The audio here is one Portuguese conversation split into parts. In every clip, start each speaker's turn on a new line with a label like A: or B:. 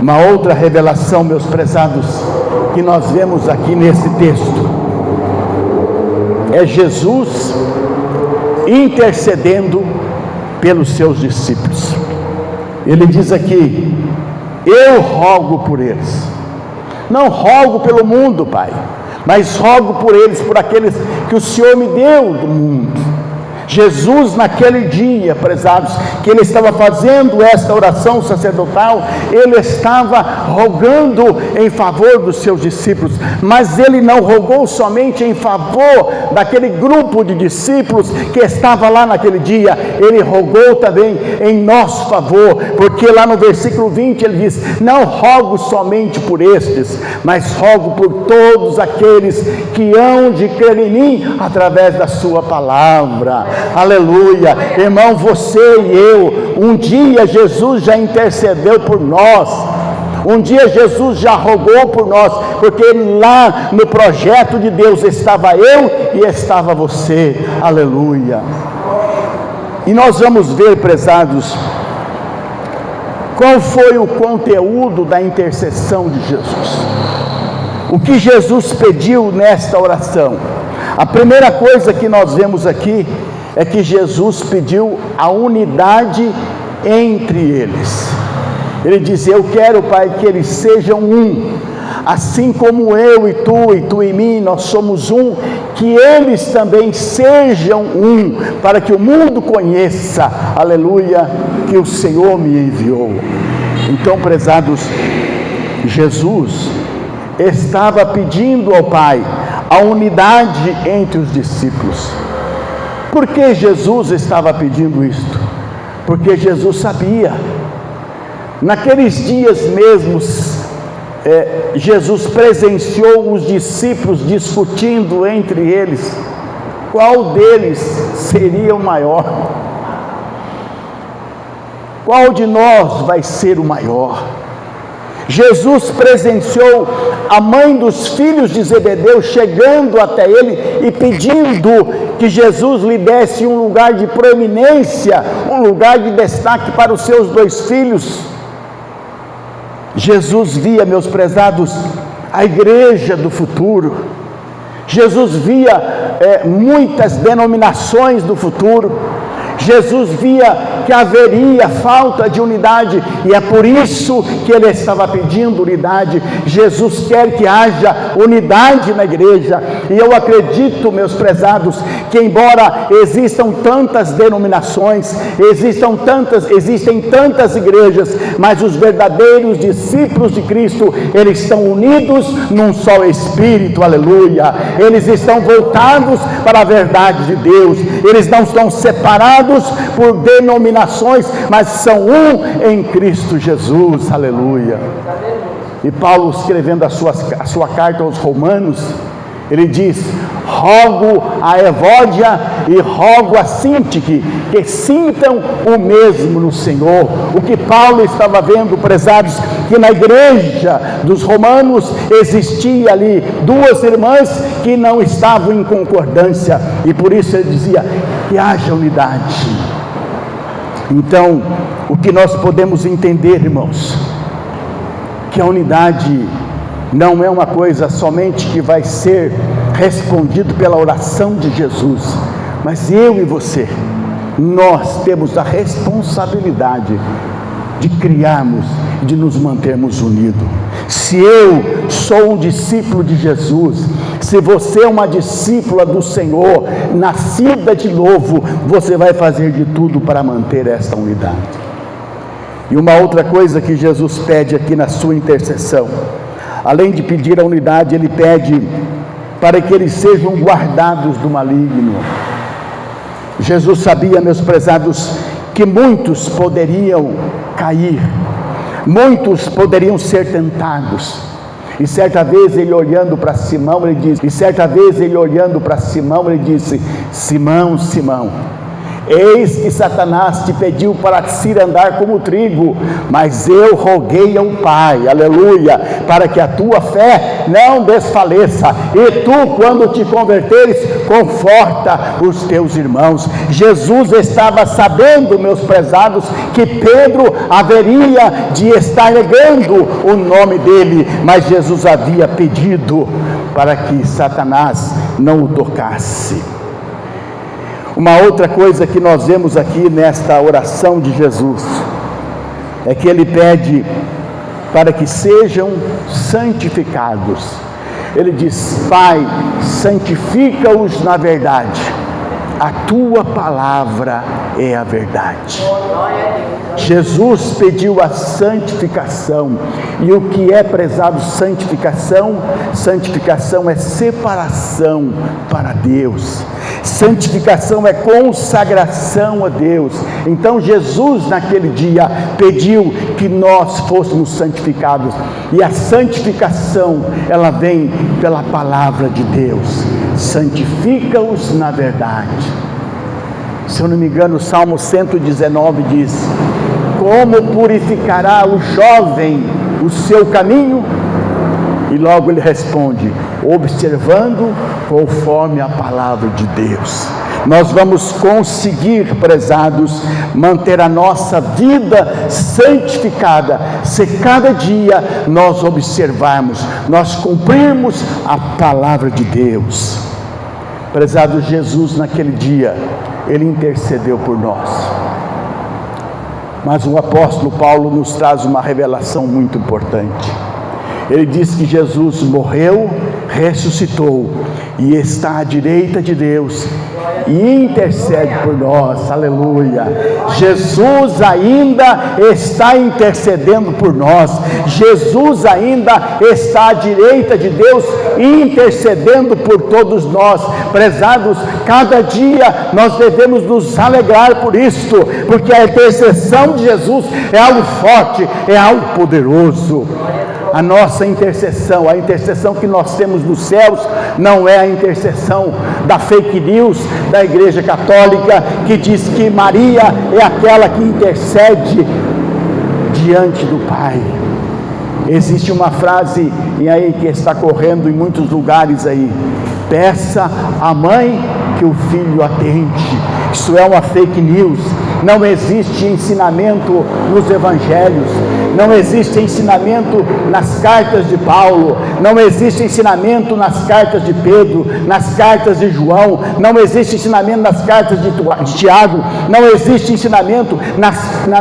A: Uma outra revelação, meus prezados, que nós vemos aqui nesse texto, é Jesus intercedendo pelos seus discípulos. Ele diz aqui: eu rogo por eles. Não rogo pelo mundo, Pai, mas rogo por eles, por aqueles que o Senhor me deu do mundo. Jesus, naquele dia, prezados, que ele estava fazendo esta oração sacerdotal, ele estava rogando em favor dos seus discípulos, mas ele não rogou somente em favor daquele grupo de discípulos que estava lá naquele dia, ele rogou também em nosso favor, porque lá no versículo 20 ele diz: não rogo somente por estes, mas rogo por todos aqueles que hão de crer em mim através da sua palavra. Aleluia, irmão, você e eu, um dia Jesus já intercedeu por nós, um dia Jesus já rogou por nós, porque lá no projeto de Deus estava eu e estava você. Aleluia. E nós vamos ver, prezados, qual foi o conteúdo da intercessão de Jesus, o que Jesus pediu nesta oração. A primeira coisa que nós vemos aqui é que Jesus pediu a unidade entre eles. Ele diz: eu quero, Pai, que eles sejam um, assim como eu e tu em mim, nós somos um, que eles também sejam um, para que o mundo conheça, aleluia, que o Senhor me enviou. Então, prezados, Jesus estava pedindo ao Pai a unidade entre os discípulos. Por que Jesus estava pedindo isto? Porque Jesus sabia, naqueles dias mesmos, Jesus presenciou os discípulos discutindo entre eles, qual deles seria o maior? Qual de nós vai ser o maior? Jesus presenciou a mãe dos filhos de Zebedeu chegando até ele e pedindo que Jesus lhe desse um lugar de proeminência, um lugar de destaque para os seus dois filhos. Jesus via, meus prezados, a igreja do futuro. Jesus via muitas denominações do futuro. Jesus via que haveria falta de unidade, e é por isso que ele estava pedindo unidade. Jesus quer que haja unidade na igreja, e eu acredito, meus prezados, que embora existam tantas denominações, existem tantas igrejas, mas os verdadeiros discípulos de Cristo, eles estão unidos num só Espírito, aleluia. Eles estão voltados para a verdade de Deus, eles não estão separados por denominações, mas são um em Cristo Jesus, aleluia. E Paulo, escrevendo a sua carta aos Romanos, ele diz: rogo a Evódia e rogo a Sintique que sintam o mesmo no Senhor. O que Paulo estava vendo, prezados, que na igreja dos romanos existia ali duas irmãs que não estavam em concordância, e por isso ele dizia que haja unidade. Então, o que nós podemos entender, irmãos, que a unidade não é uma coisa somente que vai ser respondido pela oração de Jesus, mas eu e você, nós temos a responsabilidade de criarmos, de nos mantermos unidos. Se eu sou um discípulo de Jesus, se você é uma discípula do Senhor, nascida de novo, você vai fazer de tudo para manter esta unidade. E uma outra coisa que Jesus pede aqui na sua intercessão, além de pedir a unidade, ele pede para que eles sejam guardados do maligno. Jesus sabia, meus prezados, que muitos poderiam cair, muitos poderiam ser tentados. E certa vez ele olhando para Simão, ele disse: Simão, Simão, Eis que Satanás te pediu para se andar como trigo, mas eu roguei ao Pai, aleluia, para que a tua fé não desfaleça, e tu, quando te converteres, conforta os teus irmãos. Jesus estava sabendo, meus prezados, que Pedro haveria de estar negando o nome dele, mas Jesus havia pedido para que Satanás não o tocasse. Uma outra coisa que nós vemos aqui nesta oração de Jesus, é que ele pede para que sejam santificados. Ele diz: Pai, santifica-os na verdade, a tua palavra é a verdade. Jesus pediu a santificação, e o que é, prezado, santificação? Santificação é separação para Deus, santificação é consagração a Deus. Então Jesus naquele dia pediu que nós fôssemos santificados, e a santificação ela vem pela palavra de Deus. Santifica-os na verdade. Se eu não me engano, o Salmo 119 diz: como purificará o jovem o seu caminho? E logo ele responde: observando conforme a palavra de Deus. Nós vamos conseguir, prezados, manter a nossa vida santificada, se cada dia nós observarmos, nós cumprirmos a palavra de Deus. Prezado, Jesus naquele dia, ele intercedeu por nós. Mas o apóstolo Paulo nos traz uma revelação muito importante. Ele diz que Jesus morreu, ressuscitou e está à direita de Deus e intercede por nós, aleluia. Jesus ainda está intercedendo por nós, Jesus ainda está à direita de Deus intercedendo por todos nós. Prezados, cada dia nós devemos nos alegrar por isto, porque a intercessão de Jesus é algo forte, é algo poderoso. A nossa intercessão, a intercessão que nós temos nos céus, não é a intercessão da fake news da Igreja Católica, que diz que Maria é aquela que intercede diante do Pai. Existe uma frase aí que está correndo em muitos lugares aí: peça à mãe que o filho atende. Isso é uma fake news. Não existe ensinamento nos evangelhos, não existe ensinamento nas cartas de Paulo, não existe ensinamento nas cartas de Pedro, nas cartas de João, não existe ensinamento nas cartas de Tiago, não existe ensinamento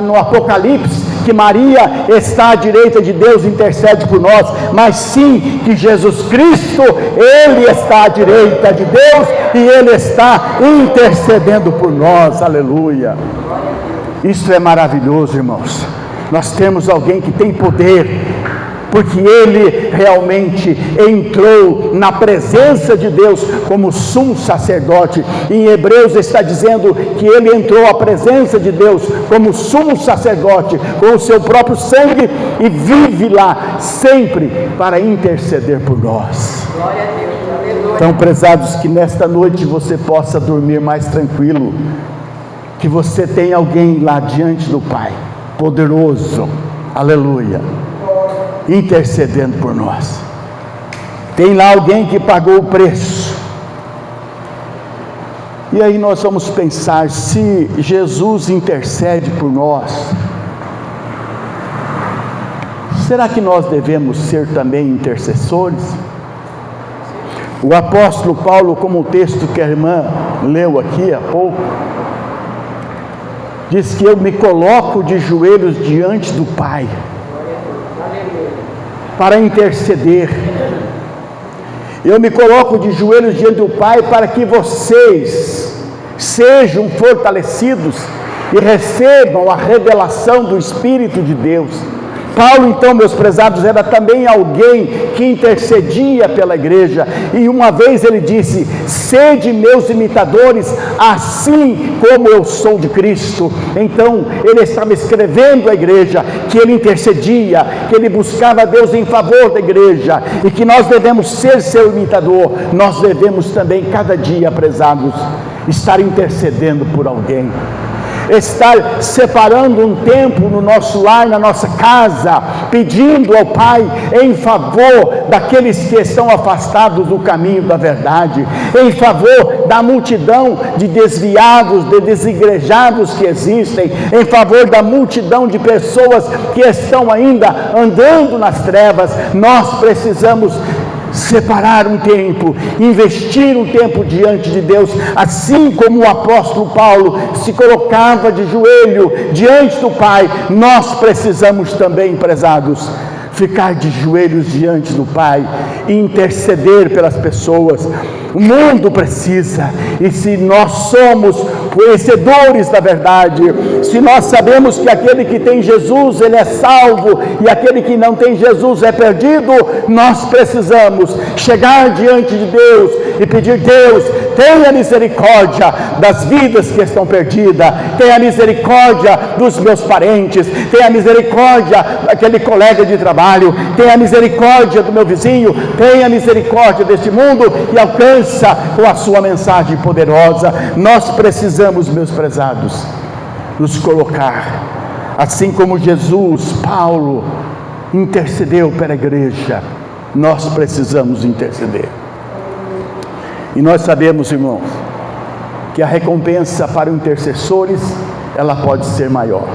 A: no Apocalipse que Maria está à direita de Deus e intercede por nós, mas sim que Jesus Cristo, Ele está à direita de Deus e Ele está intercedendo por nós, aleluia. Isso é maravilhoso, irmãos. Nós temos alguém que tem poder, porque ele realmente entrou na presença de Deus como sumo sacerdote. Em Hebreus está dizendo que ele entrou à presença de Deus como sumo sacerdote, com o seu próprio sangue, e vive lá sempre para interceder por nós. Glória a Deus. Então, prezados, que nesta noite você possa dormir mais tranquilo, que você tem alguém lá diante do Pai, poderoso, aleluia, intercedendo por nós. Tem lá alguém que pagou o preço. E aí nós vamos pensar: se Jesus intercede por nós, será que nós devemos ser também intercessores? O apóstolo Paulo, como o texto que a irmã leu aqui há pouco, diz que eu me coloco de joelhos diante do Pai para interceder. Eu me coloco de joelhos diante do Pai para que vocês sejam fortalecidos e recebam a revelação do Espírito de Deus. Paulo, então, meus prezados, era também alguém que intercedia pela igreja, e uma vez ele disse: sede meus imitadores, assim como eu sou de Cristo. Então, ele estava escrevendo à igreja que ele intercedia, que ele buscava Deus em favor da igreja, e que nós devemos ser seu imitador. Nós devemos também, cada dia, prezados, estar intercedendo por alguém, estar separando um tempo no nosso lar, na nossa casa, pedindo ao Pai em favor daqueles que estão afastados do caminho da verdade, em favor da multidão de desviados, de desigrejados que existem, em favor da multidão de pessoas que estão ainda andando nas trevas. Nós precisamos separar um tempo, investir um tempo diante de Deus, assim como o apóstolo Paulo se colocava de joelho diante do Pai. Nós precisamos também, prezados, ficar de joelhos diante do Pai e interceder pelas pessoas. O mundo precisa, e se nós somos conhecedores da verdade, se nós sabemos que aquele que tem Jesus, ele é salvo, e aquele que não tem Jesus é perdido, nós precisamos chegar diante de Deus e pedir: Deus, tenha misericórdia das vidas que estão perdidas, tenha misericórdia dos meus parentes, tenha misericórdia daquele colega de trabalho, tenha misericórdia do meu vizinho, tenha misericórdia deste mundo e alcance com a sua mensagem poderosa. Nós precisamos, meus prezados, nos colocar, assim como Jesus, Paulo, intercedeu pela igreja, nós precisamos interceder. E nós sabemos, irmãos, que a recompensa para os intercessores, ela pode ser maior.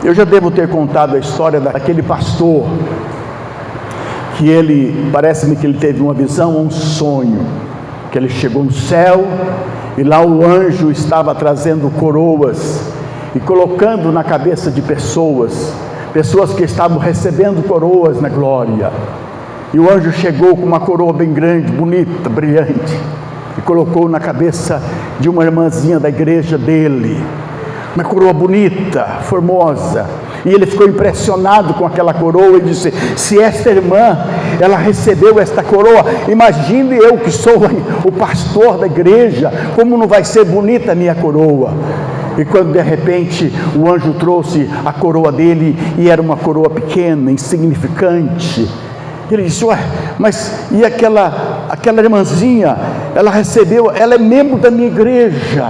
A: Eu já devo ter contado a história daquele pastor, que parece-me que ele teve uma visão, um sonho, que ele chegou no céu, e lá o anjo estava trazendo coroas, e colocando na cabeça de pessoas que estavam recebendo coroas na glória. E o anjo chegou com uma coroa bem grande, bonita, brilhante, e colocou na cabeça de uma irmãzinha da igreja dele, uma coroa bonita, formosa. E ele ficou impressionado com aquela coroa e disse: se esta irmã, ela recebeu esta coroa, imagine eu que sou o pastor da igreja, como não vai ser bonita a minha coroa. E quando de repente o anjo trouxe a coroa dele, e era uma coroa pequena, insignificante, ele disse: ué, mas e aquela irmãzinha, ela recebeu, ela é membro da minha igreja.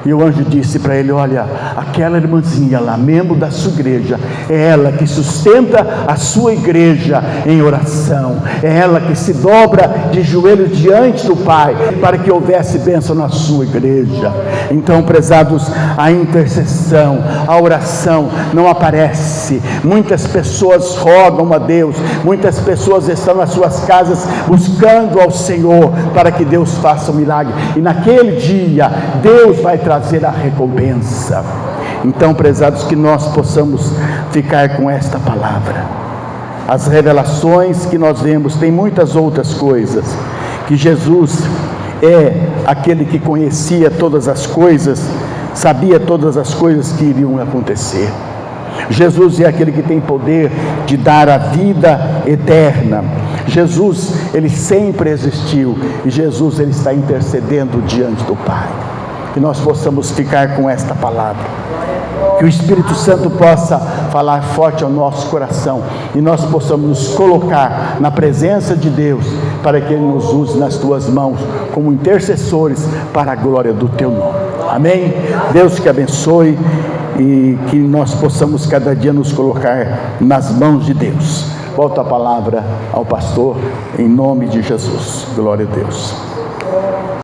A: E o anjo disse para ele: olha, aquela irmãzinha lá, membro da sua igreja, é ela que sustenta a sua igreja em oração, é ela que se dobra de joelhos diante do Pai, para que houvesse bênção na sua igreja. Então, prezados, a intercessão, a oração não aparece. Muitas pessoas rogam a Deus, muitas pessoas estão nas suas casas buscando ao Senhor para que Deus faça um milagre, e naquele dia Deus vai trazer a recompensa. Então, prezados, que nós possamos ficar com esta palavra. As revelações que nós vemos, tem muitas outras coisas, que Jesus é aquele que conhecia todas as coisas, sabia todas as coisas que iriam acontecer. Jesus é aquele que tem poder de dar a vida eterna. Jesus, ele sempre existiu, e Jesus, ele está intercedendo diante do Pai. Que nós possamos ficar com esta palavra, que o Espírito Santo possa falar forte ao nosso coração, e nós possamos nos colocar na presença de Deus, para que Ele nos use nas tuas mãos, como intercessores para a glória do teu nome. Amém? Deus que abençoe, e que nós possamos cada dia nos colocar nas mãos de Deus. Volto a palavra ao pastor, em nome de Jesus. Glória a Deus.